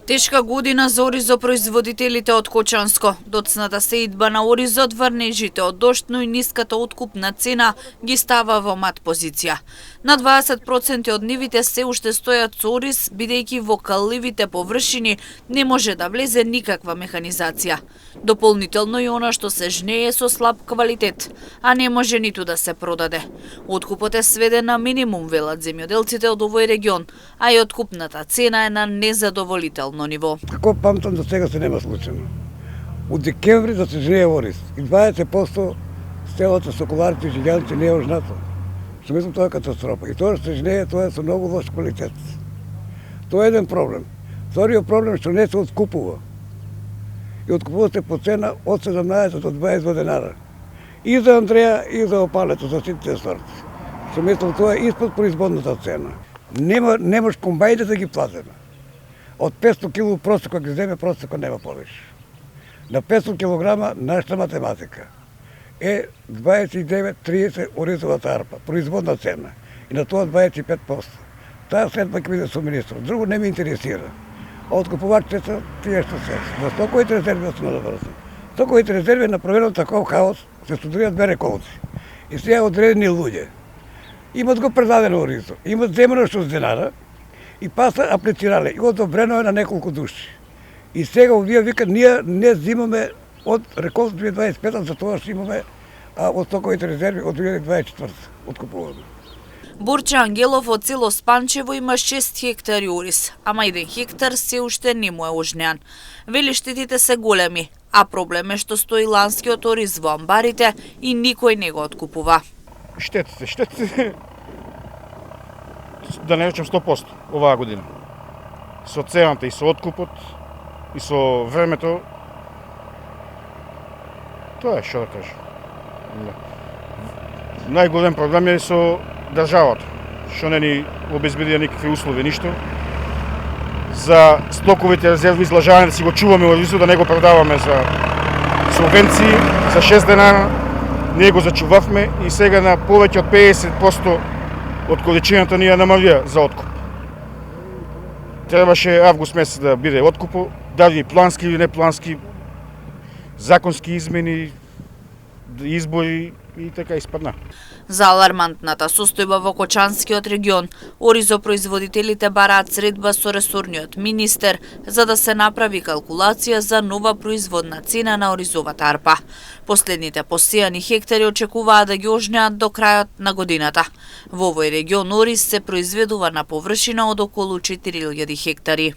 Тешка година за оризо производителите од Кочанско. Доцната сеидба на оризот, врнежите од дожд, но и ниската откупна цена ги става во мат позиција. На 20% од нивите се уште стојат со ориз, бидејќи во калливите површини не може да влезе никаква механизација. Дополнително и она што се жнее со слаб квалитет, а не може ниту да се продаде. Откупот е сведен на минимум, велат земјоделците од овој регион, а и откупната цена е на незадоволително ниво. Како памтам до сега се нема случено. Од декември да се жнее ориз и 20% стелата со коларите и жиганите не е ожнато. Што мислам, тоа е катастрофа. И тоа што се жнее, тоа е со многу лош квалитет. Тоа е еден проблем. Вториот проблем што не се откупува. И откупувате по цена од 17 до 22 денара. И за Андреја, и за опалето, за сите сорти. Што мислам, тоа е испод производната цена. Немаш комбајните да ги платиме. Од 500 кг просеко ги земе, просеко нема повеќе. На 500 кг нашата математика е 29-30 оризовата арпа, производна цена. И на тоа 25%. Таа следва ќе биде со министрот. Друго не ме интересира. А откупувачите се тие што се. На стоковите резерви сме завршени. Стоковите резерви направено таков хаос, се студираат две реколти. И сега одредени луѓе имат го предадено оризо, имат земено што денара, и паса аплицирале, и одобрено е на неколку души. И сега овие викат, ние не зимаме од реколт 2025, за тоа што имаме од стоковите резерви од 2024 откупуваме. Борче Ангелов од село Спанчево има 6 хектари ориз, ама 1 хектар се уште не му е ожнеан. Вели штетите се големи, а проблем е што стои ланскиот ориз во амбарите и никој не го откупува. Штетите, да не речем 100% оваа година. Со цената и со откупот и со времето, тоа е што да кажам. Најголем проблем е со државата, што не ни обезбедија никакви услови, ништо. За стоковите резерви излажање да си го чуваме оризот, да не го продаваме за субвенции, за 6 денара, ние го зачувавме и сега на повеќе од 50% од количината ни ја намалија за откуп. Требаше август месец да биде откупо, дали плански или неплански, законски измени, избори и така испадна. За алармантната состојба во Кочанскиот регион, оризопроизводителите бараат средба со ресорниот министер за да се направи калкулација за нова производна цена на оризовата арпа. Последните посејани хектари очекуваат да ги ожнеат до крајот на годината. Во овој регион ориз се произведува на површина од околу 4000 хектари.